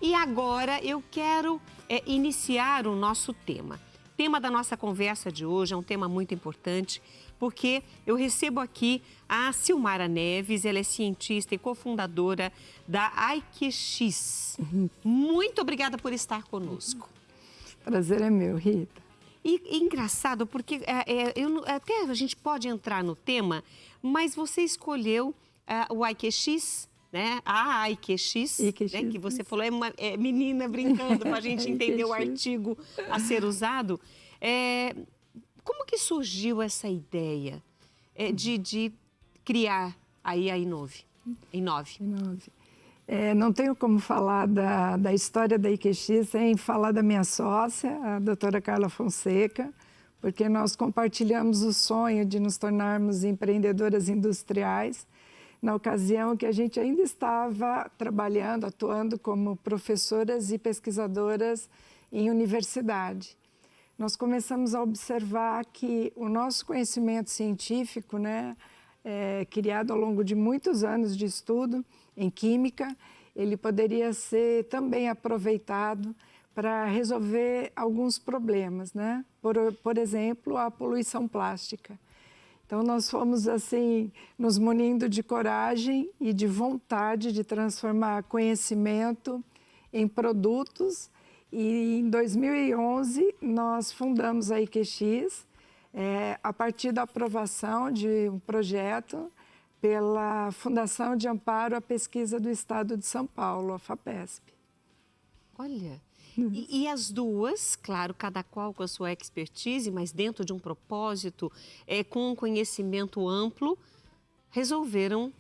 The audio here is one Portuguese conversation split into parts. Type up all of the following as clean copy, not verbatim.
E agora eu quero iniciar o nosso tema. O tema da nossa conversa de hoje é um tema muito importante, porque eu recebo aqui a Silmara Neves, ela é cientista e cofundadora da IQX. Muito obrigada por estar conosco. Prazer é meu, Rita. E engraçado, porque até a gente pode entrar no tema, mas você escolheu o IQX, né? A IQX, né? Que você falou, é menina brincando para a gente entender o artigo a ser usado. Como que surgiu essa ideia de criar aí a Inove? Não tenho como falar da história da IQX sem falar da minha sócia, a doutora Carla Fonseca, porque nós compartilhamos o sonho de nos tornarmos empreendedoras industriais na ocasião que a gente ainda estava trabalhando, atuando como professoras e pesquisadoras em universidade. Nós começamos a observar que o nosso conhecimento científico, né, criado ao longo de muitos anos de estudo em química, ele poderia ser também aproveitado para resolver alguns problemas, né? Por exemplo, a poluição plástica. Então, nós fomos, assim, nos munindo de coragem e de vontade de transformar conhecimento em produtos. E em 2011, nós fundamos a IQX, a partir da aprovação de um projeto pela Fundação de Amparo à Pesquisa do Estado de São Paulo, a FAPESP. Olha, e as duas, claro, cada qual com a sua expertise, mas dentro de um propósito, com um conhecimento amplo, resolveram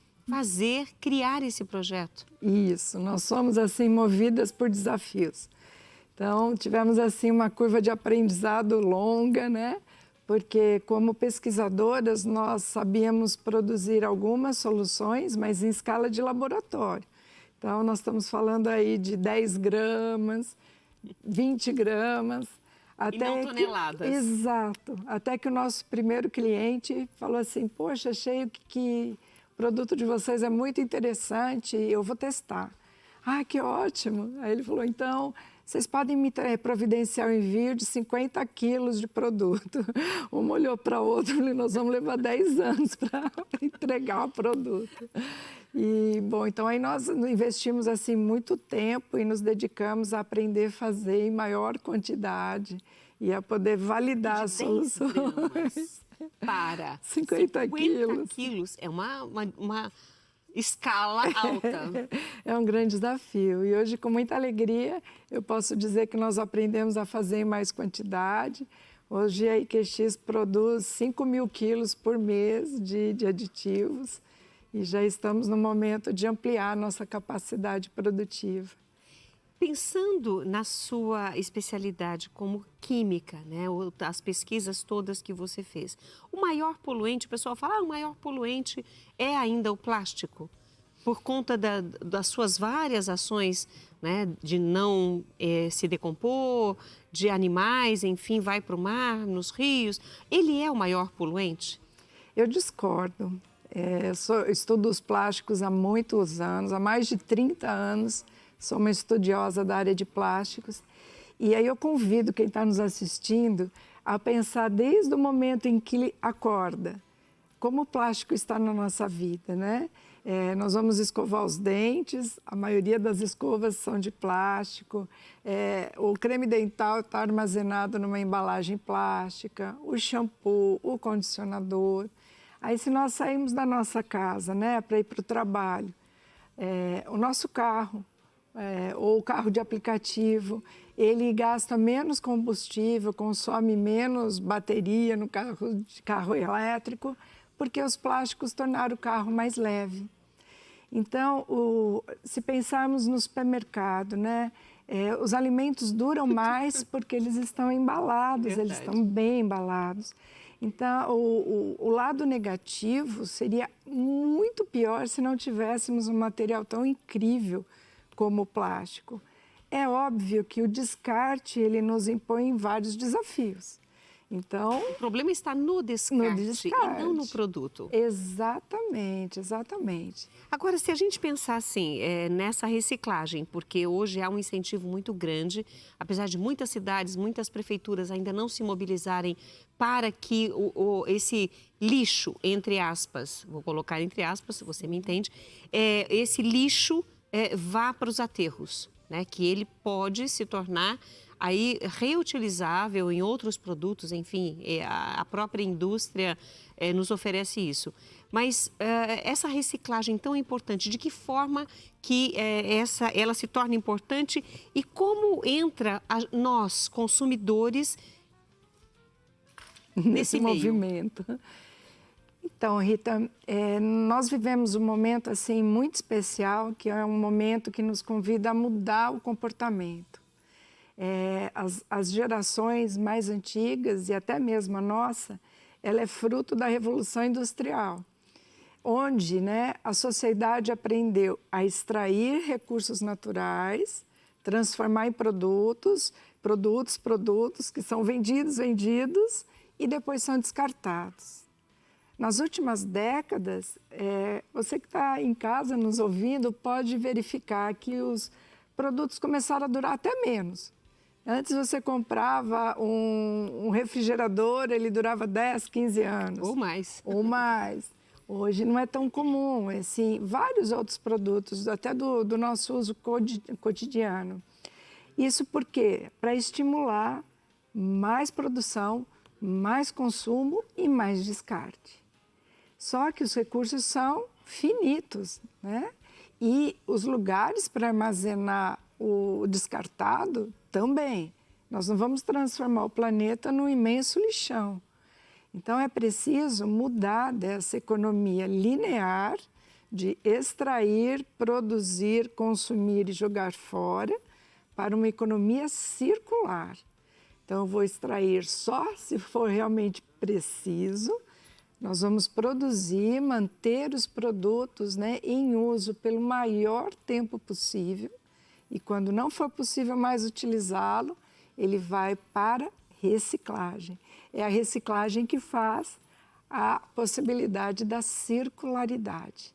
criar esse projeto. Isso, nós somos assim movidas por desafios. Então, tivemos assim uma curva de aprendizado longa, né? Porque como pesquisadoras nós sabíamos produzir algumas soluções, mas em escala de laboratório. Então, nós estamos falando aí de 10 gramas, 20 gramas. E não toneladas. Exato. Até que o nosso primeiro cliente falou assim, poxa, achei que o produto de vocês é muito interessante, eu vou testar. Ah, que ótimo. Aí ele falou, então, vocês podem me providenciar o envio de 50 quilos de produto. Uma olhou para a outra e falou, nós vamos levar 10 anos para entregar o produto. E, bom, então aí nós investimos assim muito tempo e nos dedicamos a aprender a fazer em maior quantidade e a poder validar as soluções. Para 50 quilos é uma escala alta. É um grande desafio e hoje, com muita alegria, eu posso dizer que nós aprendemos a fazer em mais quantidade. Hoje a IQX produz 5.000 quilos por mês de aditivos e já estamos no momento de ampliar a nossa capacidade produtiva. Pensando na sua especialidade como química, né, as pesquisas todas que você fez, o maior poluente, o pessoal fala, o maior poluente é ainda o plástico, por conta das suas várias ações, né, de não se decompor, de animais, enfim, vai para o mar, nos rios. Ele é o maior poluente? Eu discordo. Eu estudo os plásticos há muitos anos, há mais de 30 anos. Sou uma estudiosa da área de plásticos e aí eu convido quem está nos assistindo a pensar desde o momento em que ele acorda, como o plástico está na nossa vida, né? Nós vamos escovar os dentes, a maioria das escovas são de plástico, o creme dental está armazenado numa embalagem plástica, o shampoo, o condicionador. Aí se nós saímos da nossa casa, né, para ir para o trabalho, o nosso carro, ou o carro de aplicativo, ele gasta menos combustível, consome menos bateria no carro elétrico, porque os plásticos tornaram o carro mais leve. Então, se pensarmos no supermercado, né, os alimentos duram mais porque eles estão embalados, Verdade. eles estão bem embalados. Então, o lado negativo seria muito pior se não tivéssemos um material tão incrível como o plástico. É óbvio que o descarte ele nos impõe vários desafios. Então, O problema está no descarte, e não no produto. Exatamente, exatamente. Agora, se a gente pensar assim, nessa reciclagem, porque hoje há um incentivo muito grande, apesar de muitas cidades, muitas prefeituras ainda não se mobilizarem para que esse lixo, entre aspas, vou colocar entre aspas, você me entende, esse lixo vá para os aterros, né? Que ele pode se tornar aí reutilizável em outros produtos, enfim, a própria indústria nos oferece isso. Mas essa reciclagem tão importante, de que forma que ela se torna importante e como entra nós, consumidores, nesse meio? Movimento. Então, Rita, nós vivemos um momento assim muito especial, que é um momento que nos convida a mudar o comportamento. As gerações mais antigas e até mesmo a nossa, ela é fruto da Revolução Industrial, onde, né, a sociedade aprendeu a extrair recursos naturais, transformar em produtos que são vendidos e depois são descartados. Nas últimas décadas, você que está em casa nos ouvindo pode verificar que os produtos começaram a durar até menos. Antes você comprava um refrigerador, ele durava 10, 15 anos. Ou mais. Ou mais. Hoje não é tão comum, assim, vários outros produtos, até do nosso uso cotidiano. Isso por quê? Para estimular mais produção, mais consumo e mais descarte. Só que os recursos são finitos, né? E os lugares para armazenar o descartado também. Nós não vamos transformar o planeta num imenso lixão. Então, é preciso mudar dessa economia linear de extrair, produzir, consumir e jogar fora para uma economia circular. Então, eu vou extrair só se for realmente preciso. Nós vamos produzir, manter os produtos, né, em uso pelo maior tempo possível. E quando não for possível mais utilizá-lo, ele vai para reciclagem. É a reciclagem que faz a possibilidade da circularidade.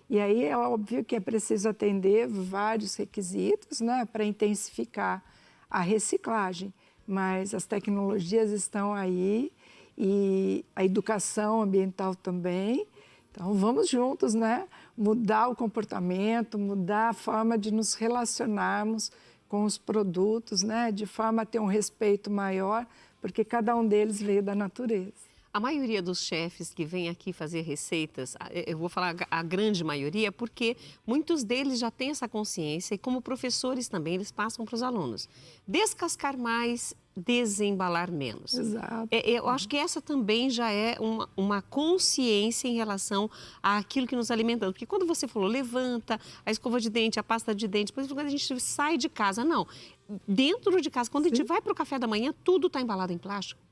E aí é óbvio que é preciso atender vários requisitos, né, para intensificar a reciclagem, mas as tecnologias estão aí e a educação ambiental também. Então, vamos juntos, né, mudar o comportamento, mudar a forma de nos relacionarmos com os produtos, né, de forma a ter um respeito maior, porque cada um deles veio da natureza. A maioria dos chefes que vêm aqui fazer receitas, eu vou falar a grande maioria, porque muitos deles já têm essa consciência e como professores também, eles passam para os alunos. Descascar mais, desembalar menos. Exato. Eu acho que essa também já é uma consciência em relação àquilo que nos alimentamos. Porque quando você falou, levanta a escova de dente, a pasta de dente, depois quando a gente sai de casa, não. Dentro de casa, quando a gente vai para o café da manhã, tudo está embalado em plástico.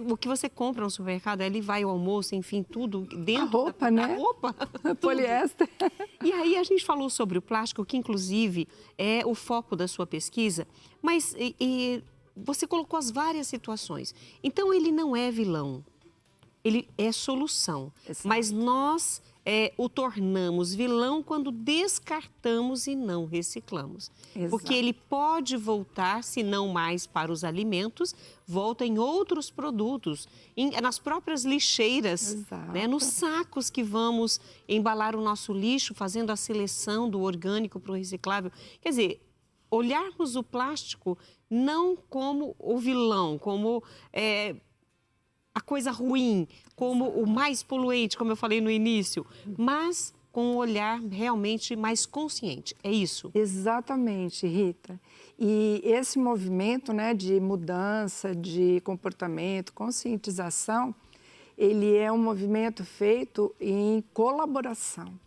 O que você compra no supermercado, ali vai o almoço, enfim, tudo dentro. A roupa, né? A roupa. Poliéster. E aí a gente falou sobre o plástico, que inclusive é o foco da sua pesquisa, mas você colocou as várias situações. Então ele não é vilão, ele é solução. Exato. Mas nós o tornamos vilão quando descartamos e não reciclamos. Exato. Porque ele pode voltar, se não mais para os alimentos, volta em outros produtos, nas próprias lixeiras, né, nos sacos que vamos embalar o nosso lixo, fazendo a seleção do orgânico para o reciclável. Quer dizer, olharmos o plástico não como o vilão, como a coisa ruim, como o mais poluente, como eu falei no início, mas com um olhar realmente mais consciente. É isso? Exatamente, Rita. E esse movimento, né, de mudança de comportamento, conscientização, ele é um movimento feito em colaboração.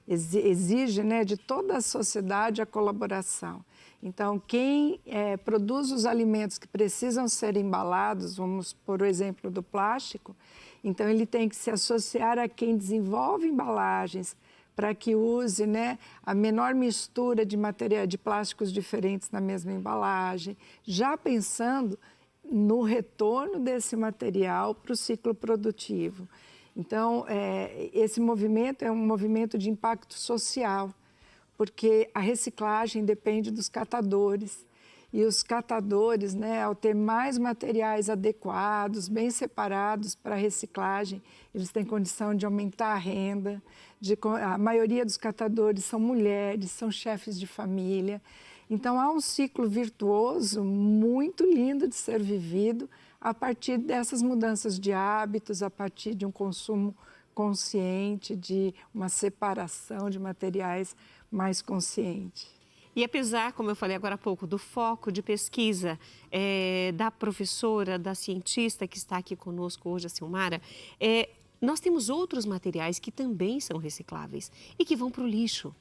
Exige, né, de toda a sociedade a colaboração. Então, quem produz os alimentos que precisam ser embalados, vamos por o exemplo do plástico, então ele tem que se associar a quem desenvolve embalagens para que use, né, a menor mistura de plásticos diferentes na mesma embalagem, já pensando no retorno desse material para o ciclo produtivo. Então, esse movimento é um movimento de impacto social, porque a reciclagem depende dos catadores. E os catadores, né, ao ter mais materiais adequados, bem separados para a reciclagem, eles têm condição de aumentar a renda. A maioria dos catadores são mulheres, são chefes de família. Então, há um ciclo virtuoso muito lindo de ser vivido a partir dessas mudanças de hábitos, a partir de um consumo consciente, de uma separação de materiais mais consciente. E apesar, como eu falei agora há pouco, do foco de pesquisa da professora, da cientista que está aqui conosco hoje, a Silmara, nós temos outros materiais que também são recicláveis e que vão para o lixo.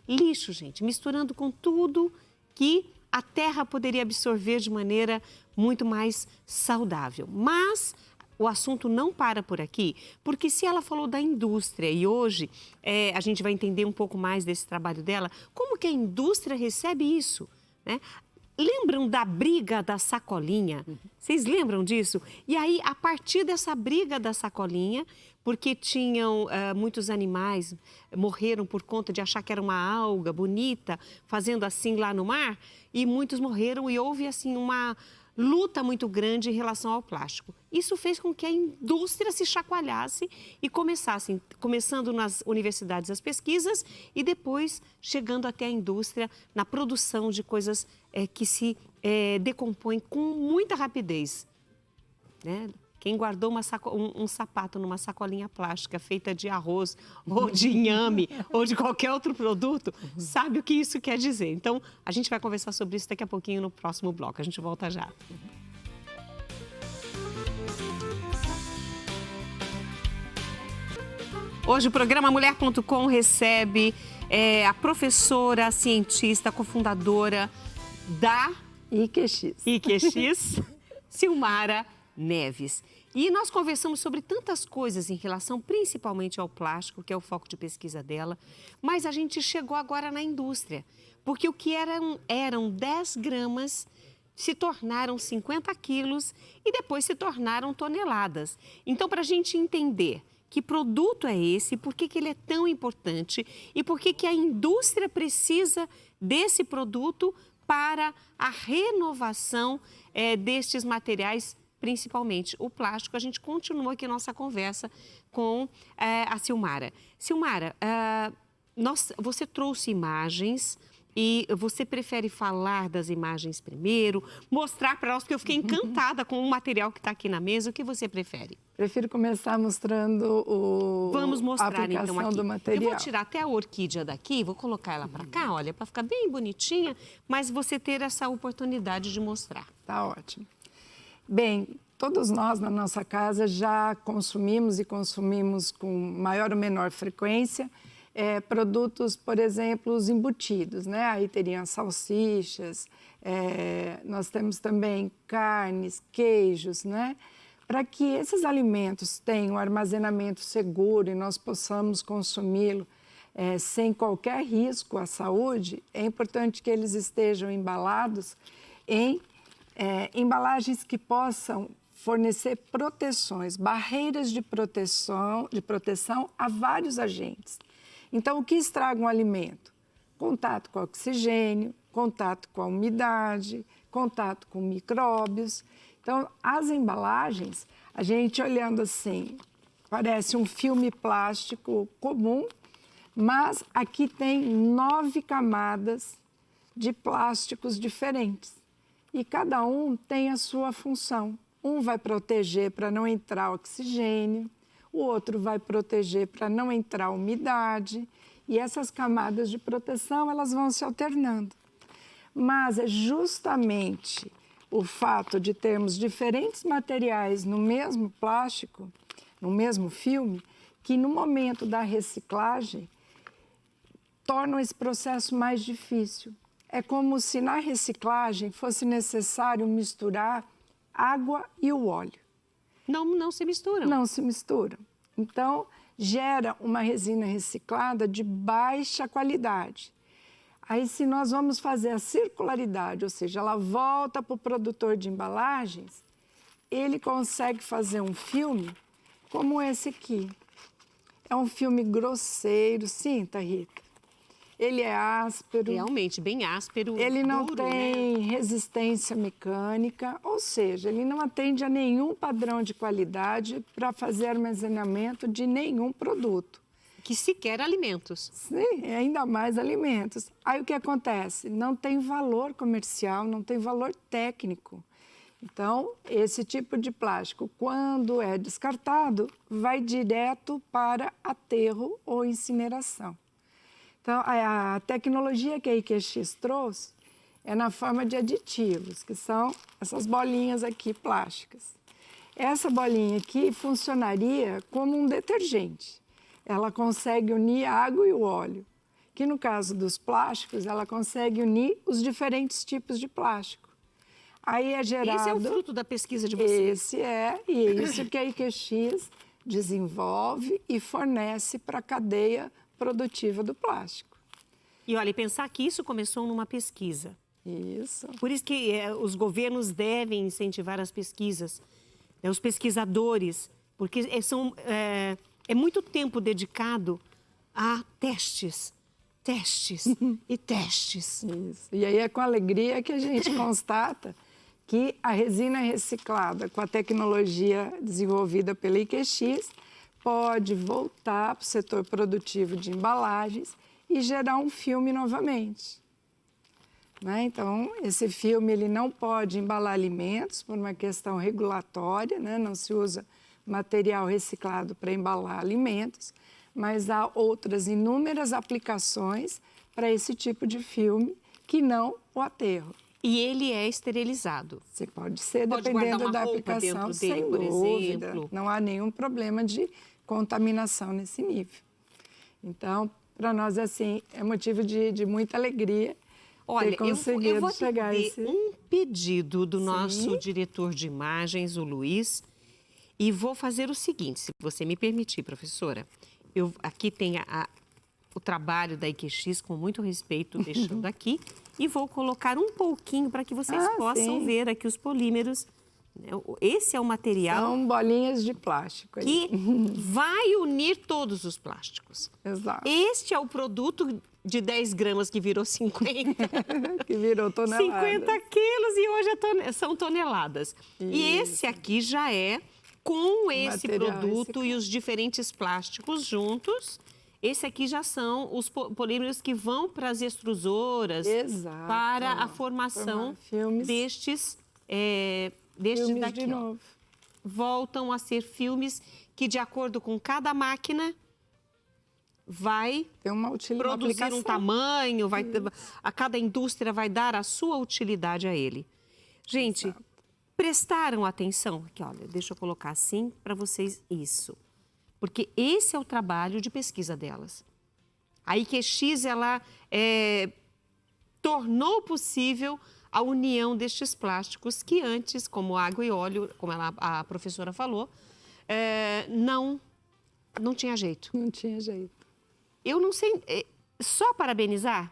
Lixo, gente, misturando com tudo que a terra poderia absorver de maneira muito mais saudável. Mas o assunto não para por aqui, porque se ela falou da indústria e hoje a gente vai entender um pouco mais desse trabalho dela, como que a indústria recebe isso, né? Lembram da briga da sacolinha? Vocês lembram disso? E aí, a partir dessa briga da sacolinha, porque tinham muitos animais, morreram por conta de achar que era uma alga bonita, fazendo assim lá no mar, e muitos morreram e houve assim uma luta muito grande em relação ao plástico. Isso fez com que a indústria se chacoalhasse e começando nas universidades as pesquisas e depois chegando até a indústria na produção de coisas que se decompõem com muita rapidez, né? Quem guardou um sapato numa sacolinha plástica feita de arroz ou de inhame ou de qualquer outro produto, sabe o que isso quer dizer. Então, a gente vai conversar sobre isso daqui a pouquinho no próximo bloco. A gente volta já. Hoje o programa Mulher.com recebe a professora, a cientista, cofundadora da IQX, Silmara Neves. E nós conversamos sobre tantas coisas em relação principalmente ao plástico, que é o foco de pesquisa dela, mas a gente chegou agora na indústria, porque o que eram 10 gramas se tornaram 50 quilos e depois se tornaram toneladas. Então, para a gente entender que produto é esse, por que ele é tão importante e por que a indústria precisa desse produto para a renovação destes materiais, principalmente o plástico. A gente continua aqui a nossa conversa com a Silmara. Silmara, você trouxe imagens e você prefere falar das imagens primeiro, mostrar para nós, porque eu fiquei encantada com o material que está aqui na mesa. O que você prefere? Prefiro começar mostrando Vamos mostrar, a aplicação então, aqui do material. Eu vou tirar até a orquídea daqui, vou colocar ela para cá, olha, para ficar bem bonitinha, mas você ter essa oportunidade de mostrar. Tá ótimo. Bem, todos nós na nossa casa já consumimos e consumimos com maior ou menor frequência produtos, por exemplo, os embutidos, né? Aí teriam salsichas, nós temos também carnes, queijos, né? Para que esses alimentos tenham um armazenamento seguro e nós possamos consumi-lo sem qualquer risco à saúde, é importante que eles estejam embalados em embalagens que possam fornecer proteções, barreiras de proteção a vários agentes. Então, o que estraga um alimento? Contato com oxigênio, contato com a umidade, contato com micróbios. Então, as embalagens, a gente olhando assim, parece um filme plástico comum, mas aqui tem 9 camadas de plásticos diferentes. E cada um tem a sua função. Um vai proteger para não entrar oxigênio, o outro vai proteger para não entrar umidade, e essas camadas de proteção elas vão se alternando. Mas é justamente o fato de termos diferentes materiais no mesmo plástico, no mesmo filme, que no momento da reciclagem tornam esse processo mais difícil. É como se na reciclagem fosse necessário misturar água e o óleo. Não se misturam. Não se misturam. Então, gera uma resina reciclada de baixa qualidade. Aí, se nós vamos fazer a circularidade, ou seja, ela volta para o produtor de embalagens, ele consegue fazer um filme como esse aqui. É um filme grosseiro, sinta, Rita. Ele é áspero. Realmente, bem áspero, ele não duro, tem né? resistência mecânica, ou seja, ele não atende a nenhum padrão de qualidade para fazer armazenamento de nenhum produto. Que sequer alimentos. Sim, ainda mais alimentos. Aí o que acontece? Não tem valor comercial, não tem valor técnico. Então, esse tipo de plástico, quando é descartado, vai direto para aterro ou incineração. Então, a tecnologia que a IQX trouxe é na forma de aditivos, que são essas bolinhas aqui plásticas. Essa bolinha aqui funcionaria como um detergente. Ela consegue unir a água e o óleo, que no caso dos plásticos, ela consegue unir os diferentes tipos de plástico. Aí é gerado... Esse é o fruto da pesquisa de vocês. Esse é, e é isso que a IQX desenvolve e fornece para a cadeia produtiva do plástico. E olha, pensar que isso começou numa pesquisa. Isso. Por isso que os governos devem incentivar as pesquisas, né, os pesquisadores, porque é muito tempo dedicado a testes e testes. Isso. E aí é com alegria que a gente constata que a resina reciclada com a tecnologia desenvolvida pela IQX pode voltar para o setor produtivo de embalagens e gerar um filme novamente. Né? Então, esse filme ele não pode embalar alimentos por uma questão regulatória, né? Não se usa material reciclado para embalar alimentos, mas há outras inúmeras aplicações para esse tipo de filme que não o aterro. E ele é esterilizado. Você pode ser, pode dependendo da roupa aplicação, dentro sem dele, por dúvida. exemplo. Não há nenhum problema de contaminação nesse nível. Então, para nós, assim, é motivo de muita alegria. Olha, ter conseguido eu vou chegar ter esse... um pedido do nosso diretor de imagens, o Luiz, e vou fazer o seguinte, se você me permitir, professora. Aqui tem o trabalho da IQX, com muito respeito, deixando aqui, e vou colocar um pouquinho para que vocês possam ver aqui os polímeros. Esse é o material... São bolinhas de plástico. Que vai unir todos os plásticos. Exato. Este é o produto de 10 gramas que virou 50. Que virou tonelada. 50 quilos e hoje são toneladas. Isso. E esse aqui já é com esse produto e os diferentes plásticos juntos. Esse aqui já são os polímeros que vão para as extrusoras. Exato. Para a formação destes filmes daqui. De novo. Voltam a ser filmes que, de acordo com cada máquina, vai produzir um tamanho, a cada indústria vai dar a sua utilidade a ele. Gente, prestaram atenção? Aqui, olha, deixa eu colocar assim para vocês isso. Porque esse é o trabalho de pesquisa delas. A IQX, ela tornou possível a união destes plásticos que antes, como água e óleo, como a professora falou, não tinha jeito. Não tinha jeito. Eu não sei, só parabenizar?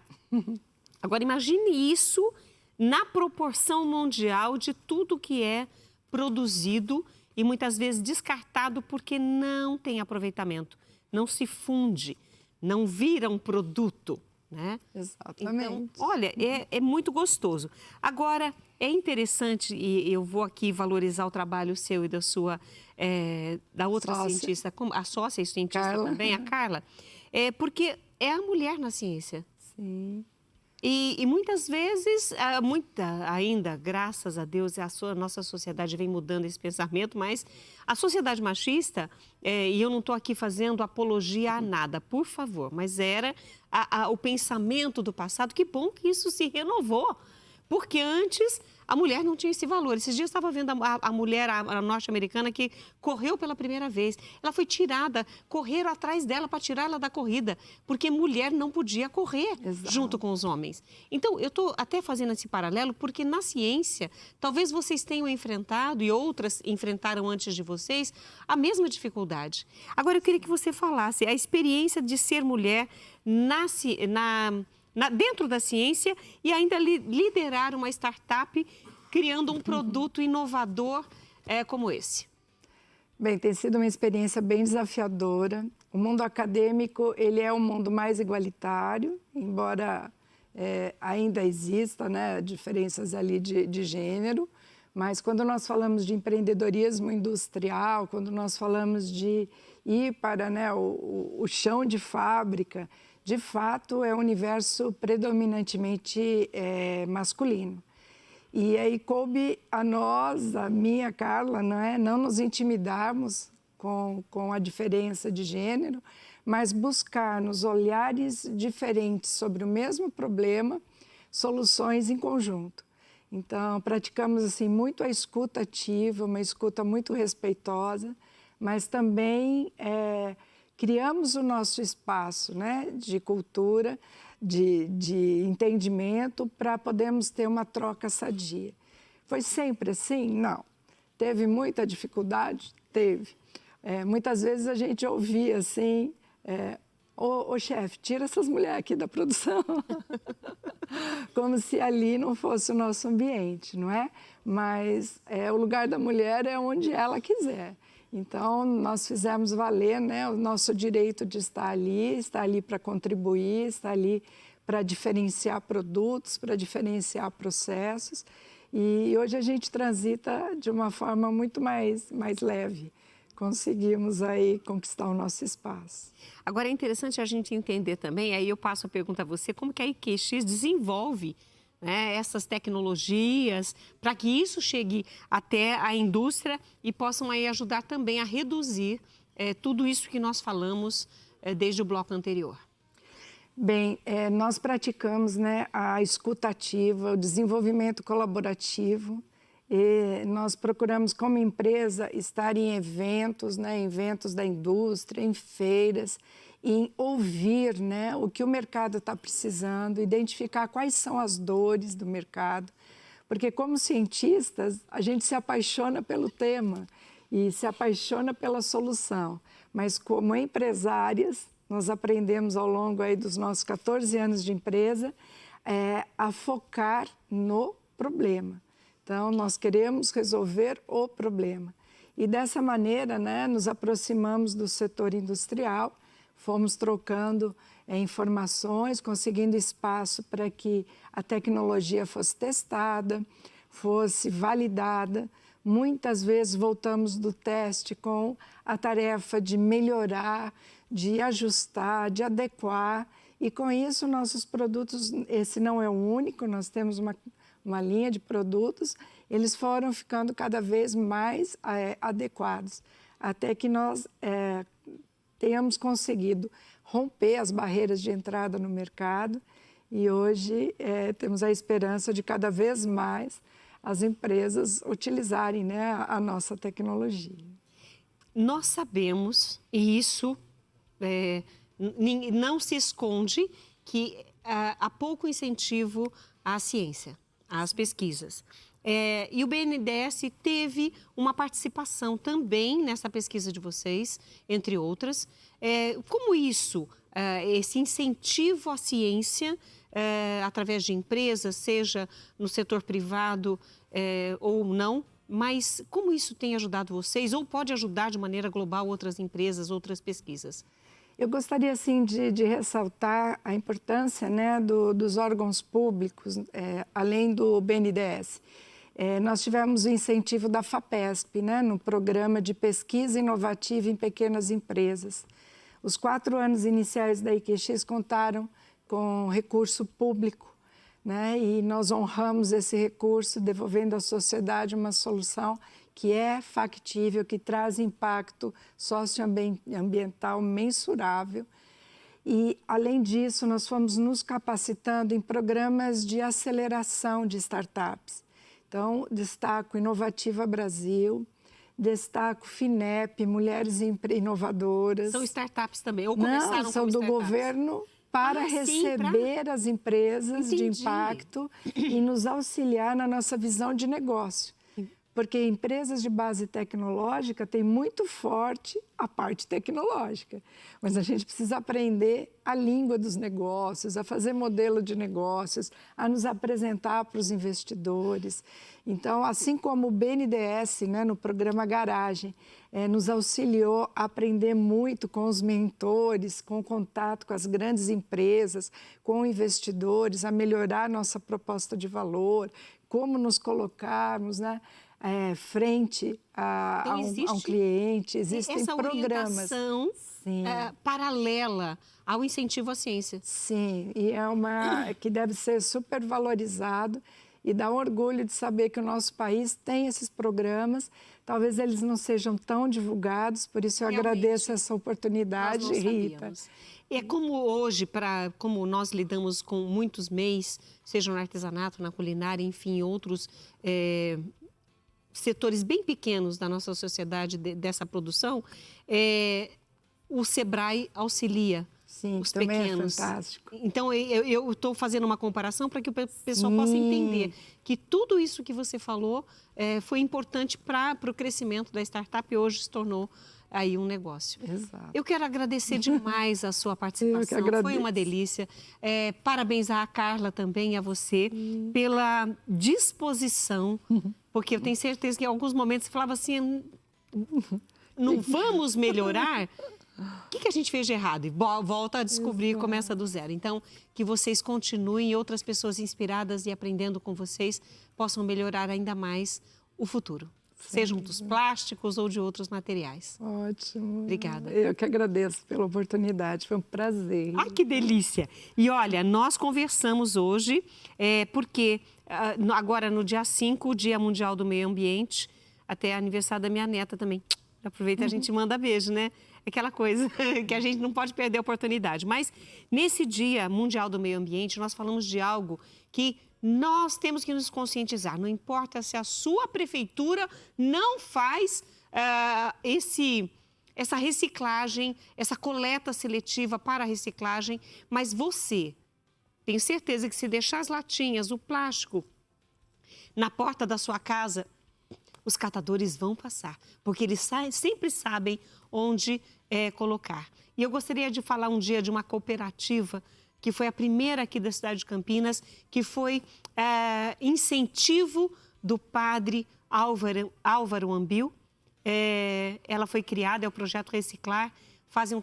Agora, imagine isso na proporção mundial de tudo que é produzido e muitas vezes descartado porque não tem aproveitamento, não se funde, não vira um produto, né? Exatamente. Então, olha, é muito gostoso. Agora, é interessante, e eu vou aqui valorizar o trabalho seu e da sua, da outra cientista, a sócia e cientista Carla. também, a Carla, porque é a mulher na ciência. Sim. E muitas vezes, ainda, graças a Deus, a nossa sociedade vem mudando esse pensamento, mas a sociedade machista, e eu não estou aqui fazendo apologia a nada, por favor, mas era o pensamento do passado. Que bom que isso se renovou, porque antes a mulher não tinha esse valor. Esses dias eu estava vendo a mulher, a norte-americana, que correu pela primeira vez. Ela foi tirada, correram atrás dela para tirar ela da corrida, porque mulher não podia correr junto com os homens. Então, eu estou até fazendo esse paralelo, porque na ciência, talvez vocês tenham enfrentado, e outras enfrentaram antes de vocês, a mesma dificuldade. dentro da ciência e ainda liderar uma startup criando um produto inovador como esse? Bem, tem sido uma experiência bem desafiadora. O mundo acadêmico, ele é um mundo mais igualitário, embora ainda exista, né, diferenças ali de gênero, mas quando nós falamos de empreendedorismo industrial, quando nós falamos de ir para, né, o chão de fábrica, de fato é um universo predominantemente masculino. E aí coube a nós, a minha, Carla, não nos intimidarmos com a diferença de gênero, mas buscar nos olhares diferentes sobre o mesmo problema, soluções em conjunto. Então, praticamos assim muito a escuta ativa, uma escuta muito respeitosa, mas também criamos o nosso espaço, né, de cultura, de entendimento para podermos ter uma troca sadia. Foi sempre assim? Não. Teve muita dificuldade? Teve. Muitas vezes a gente ouvia assim, ô chefe, tira essas mulheres aqui da produção. Como se ali não fosse o nosso ambiente, não é? Mas o lugar da mulher é onde ela quiser. Então, nós fizemos valer, né, o nosso direito de estar ali para contribuir, estar ali para diferenciar produtos, para diferenciar processos. E hoje a gente transita de uma forma muito mais leve. Conseguimos aí conquistar o nosso espaço. Agora, é interessante a gente entender também, aí eu passo a pergunta a você, como que a IQX desenvolve, né, essas tecnologias para que isso chegue até a indústria e possam aí ajudar também a reduzir tudo isso que nós falamos desde o bloco anterior. Bem, nós praticamos, né, a escuta ativa, o desenvolvimento colaborativo. E nós procuramos, como empresa, estar em eventos, né, eventos da indústria, em feiras, em ouvir, né, o que o mercado está precisando, identificar quais são as dores do mercado. Porque, como cientistas, a gente se apaixona pelo tema e se apaixona pela solução. Mas, como empresárias, nós aprendemos ao longo aí dos nossos 14 anos de empresa a focar no problema. Então, nós queremos resolver o problema. E dessa maneira, né, nos aproximamos do setor industrial, fomos trocando informações, conseguindo espaço para que a tecnologia fosse testada, fosse validada. Muitas vezes voltamos do teste com a tarefa de melhorar, de ajustar, de adequar. E com isso, nossos produtos, esse não é o único, nós temos uma linha de produtos, eles foram ficando cada vez mais adequados, até que nós tenhamos conseguido romper as barreiras de entrada no mercado e hoje temos a esperança de cada vez mais as empresas utilizarem, né, a nossa tecnologia. Nós sabemos, e isso não se esconde, que há pouco incentivo à ciência, às pesquisas. E o BNDES teve uma participação também nessa pesquisa de vocês, entre outras. Como isso, esse incentivo à ciência, através de empresas, seja no setor privado ou não, mas como isso tem ajudado vocês ou pode ajudar de maneira global outras empresas, outras pesquisas? Eu gostaria, assim, de ressaltar a importância, né, dos órgãos públicos, além do BNDES. Nós tivemos o incentivo da FAPESP, né, no programa de pesquisa inovativa em pequenas empresas. Os 4 anos iniciais da IQX contaram com recurso público, né, e nós honramos esse recurso, devolvendo à sociedade uma solução que é factível, que traz impacto socioambiental mensurável. E, além disso, nós fomos nos capacitando em programas de aceleração de startups. Então, destaco Inovativa Brasil, destaco FINEP, Mulheres Inovadoras. São startups também, ou começaram Não, são como do startups? governo para receber as empresas de impacto e nos auxiliar na nossa visão de negócio. porque empresas de base tecnológica têm muito forte a parte tecnológica, mas a gente precisa aprender a língua dos negócios, a fazer modelo de negócios, a nos apresentar para os investidores. Então, assim como o BNDES, né, no programa Garagem, nos auxiliou a aprender muito com os mentores, com o contato com as grandes empresas, com investidores, a melhorar nossa proposta de valor, como nos colocarmos, né, frente a um cliente. Existem essa programas. orientação paralela ao incentivo à ciência. Sim, e é uma que deve ser super valorizado e dá um orgulho de saber que o nosso país tem esses programas. Talvez eles não sejam tão divulgados, por isso eu agradeço essa oportunidade, nós não Rita. sabíamos. É como hoje, como nós lidamos com muitos MEIs, seja no artesanato, na culinária, enfim, outros setores bem pequenos da nossa sociedade dessa produção, o Sebrae auxilia. Sim, os também pequenos. É fantástico. Então, eu estou fazendo uma comparação para que o pessoal possa entender que tudo isso que você falou foi importante para o crescimento da startup e hoje se tornou aí um negócio. Exato. Eu quero agradecer demais a sua participação, foi uma delícia. Parabenizar a Carla também e a você pela disposição, porque eu tenho certeza que em alguns momentos você falava assim, não vamos melhorar? O que a gente fez de errado? E volta a descobrir, começa do zero. Então, que vocês continuem e outras pessoas inspiradas e aprendendo com vocês possam melhorar ainda mais o futuro. Sejam dos plásticos ou de outros materiais. Ótimo. Obrigada. Eu que agradeço pela oportunidade, foi um prazer. Ai, que delícia! E olha, nós conversamos hoje porque agora no dia 5, o Dia Mundial do Meio Ambiente, até aniversário da minha neta também. Aproveita, a gente manda beijo, né? Aquela coisa que a gente não pode perder a oportunidade. Mas nesse Dia Mundial do Meio Ambiente, nós falamos de algo que nós temos que nos conscientizar. Não importa se a sua prefeitura não faz essa reciclagem, essa coleta seletiva para a reciclagem, mas você, tenho certeza que se deixar as latinhas, o plástico, na porta da sua casa, os catadores vão passar, porque eles sempre sabem onde colocar. E eu gostaria de falar um dia de uma cooperativa que foi a primeira aqui da cidade de Campinas, que foi incentivo do padre Álvaro Ambil. Ela foi criada, é o Projeto Reciclar, fazem um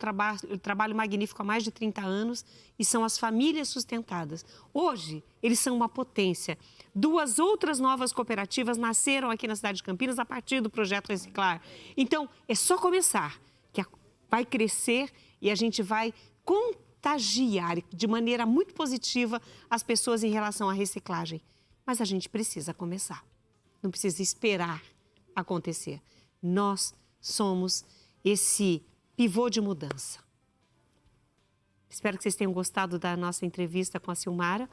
trabalho magnífico há mais de 30 anos e são as famílias sustentadas. Hoje, eles são uma potência. 2 outras novas cooperativas nasceram aqui na cidade de Campinas a partir do Projeto Reciclar. Então, é só começar, que vai crescer e a gente vai contagiar de maneira muito positiva as pessoas em relação à reciclagem. Mas a gente precisa começar, não precisa esperar acontecer. Nós somos esse pivô de mudança. Espero que vocês tenham gostado da nossa entrevista com a Silmara.